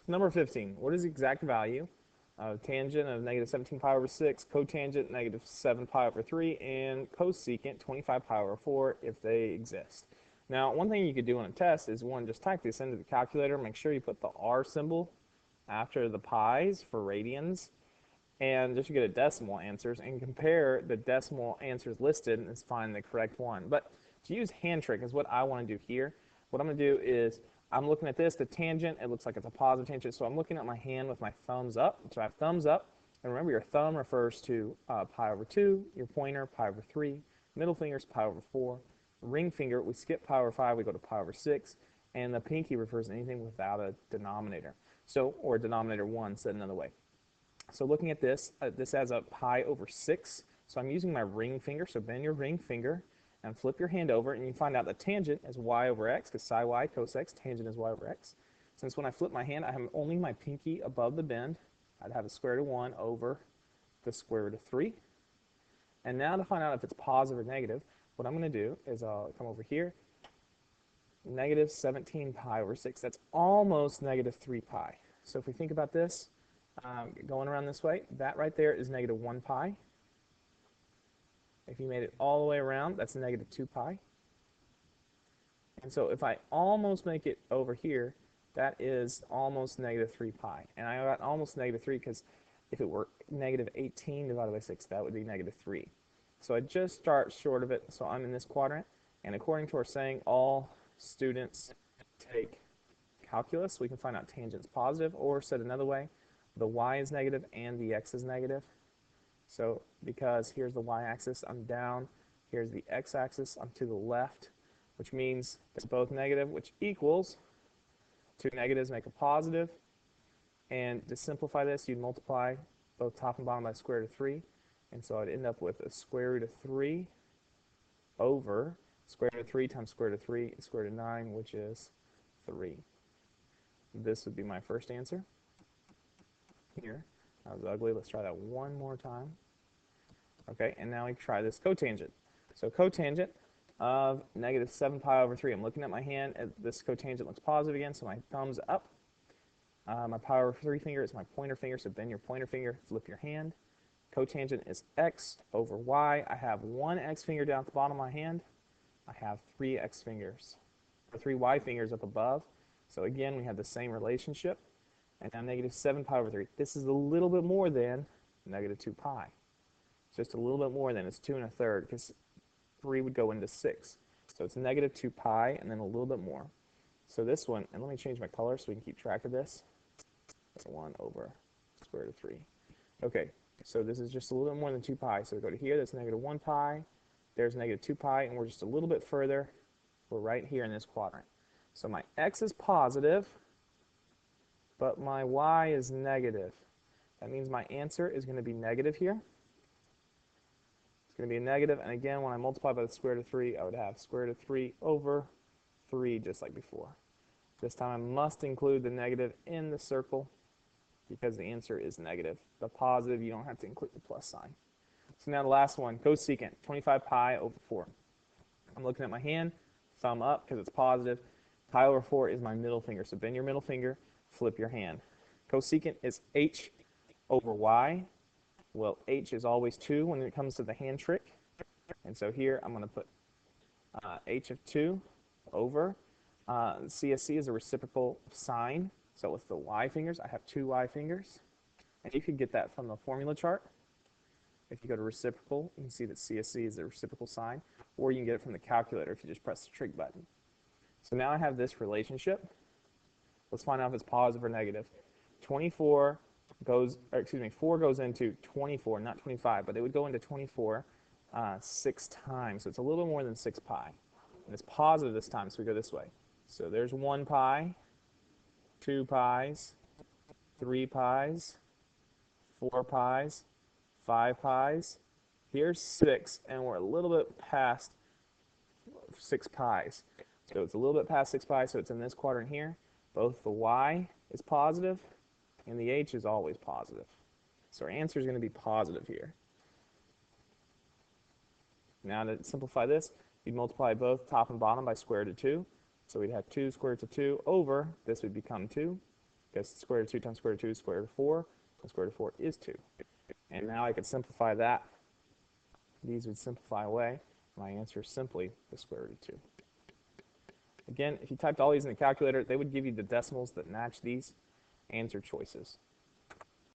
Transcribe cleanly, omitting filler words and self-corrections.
Number 15, what is the exact value of tangent of negative 17 pi over 6, cotangent negative 7 pi over 3, and cosecant 25 pi over 4 if they exist? Now, one thing you could do on a test is, one, just type this into the calculator. Make sure you put the R symbol after the pi's for radians, and just to get a decimal answers, and compare the decimal answers listed and find the correct one. But to use hand trick is what I want to do here. What I'm going to do is, I'm looking at this, the tangent, it looks like it's a positive tangent, so I'm looking at my hand with my thumbs up. So I have thumbs up, and remember your thumb refers to pi over 2, your pointer pi over 3, middle finger's pi over 4, ring finger, we skip pi over 5, we go to pi over 6, and the pinky refers to anything without a denominator. So, or denominator 1 said another way. So looking at this, this has a pi over 6, so I'm using my ring finger, so bend your ring finger, and flip your hand over, and you find out the tangent is y over x, because psi y cos x, tangent is y over x. Since when I flip my hand, I have only my pinky above the bend, I'd have the square root of 1 over the square root of 3. And now to find out if it's positive or negative, what I'm going to do is I'll come over here, negative 17 pi over 6. That's almost negative 3 pi. So if we think about this, going around this way, that right there is negative 1 pi. If you made it all the way around, that's negative 2 pi. And so if I almost make it over here, that is almost negative 3 pi. And I got almost negative 3 because if it were negative 18 divided by 6, that would be negative 3. So I just start short of it, so I'm in this quadrant. And according to our saying, all students take calculus. We can find out tangent's positive, or said another way, the y is negative and the x is negative. So because here's the y-axis, I'm down. Here's the x-axis, I'm to the left, which means it's both negative, which equals two negatives make a positive. And to simplify this, you'd multiply both top and bottom by the square root of 3. And so I'd end up with a square root of 3 over square root of 3 times square root of 3 is square root of 9, which is 3. This would be my first answer. Here. That was ugly. Let's try that one more time. Okay, and now we try this cotangent. So cotangent of negative 7 pi over 3. I'm looking at my hand. This cotangent looks positive again, so my thumb's up. My pi over 3 finger is my pointer finger, so bend your pointer finger, flip your hand. Cotangent is x over y. I have one x finger down at the bottom of my hand. I have three x fingers, or three y fingers up above. So again, we have the same relationship. And now negative 7 pi over 3. This is a little bit more than negative 2 pi. It's just a little bit more than, it's 2 1/3, because 3 would go into 6. So it's negative 2 pi and then a little bit more. So this one, and let me change my color so we can keep track of this. 1 over square root of 3. Okay, so this is just a little bit more than 2 pi. So we go to here, that's negative 1 pi. There's negative 2 pi, and we're just a little bit further. We're right here in this quadrant. So my x is positive, but my y is negative. That means my answer is going to be negative here. It's going to be a negative, and again, when I multiply by the square root of 3, I would have square root of 3 over 3, just like before. This time I must include the negative in the circle because the answer is negative. The positive, you don't have to include the plus sign. So now the last one, cosecant, 25 pi over 4. I'm looking at my hand, thumb up because it's positive. Pi over 4 is my middle finger, so bend your middle finger, flip your hand. Cosecant is h over y. Well, h is always 2 when it comes to the hand trick. And so here I'm going to put h of 2 over. CSC is a reciprocal sign. So with the y fingers, I have 2 y fingers. And you can get that from the formula chart. If you go to reciprocal, you can see that CSC is a reciprocal sign. Or you can get it from the calculator if you just press the trig button. So now I have this relationship. Let's find out if it's positive or negative. 4 goes into 24, not 25, but it would go into 24 6 times. So it's a little bit more than 6 pi. And it's positive this time, so we go this way. So there's 1 pi, 2 pi's, 3 pi's, 4 pi's, 5 pi's. Here's 6, and we're a little bit past 6 pi's. So it's a little bit past 6 pi, so it's in this quadrant here. Both the y is positive, and the h is always positive. So our answer is going to be positive here. Now to simplify this, you'd multiply both top and bottom by square root of 2. So we'd have 2 square root of 2 over, this would become 2. because the square root of 2 times square root of 2 is square root of 4, and square root of 4 is 2. And now I could simplify that. These would simplify away. My answer is simply the square root of 2. Again, if you typed all these in the calculator, they would give you the decimals that match these and your choices.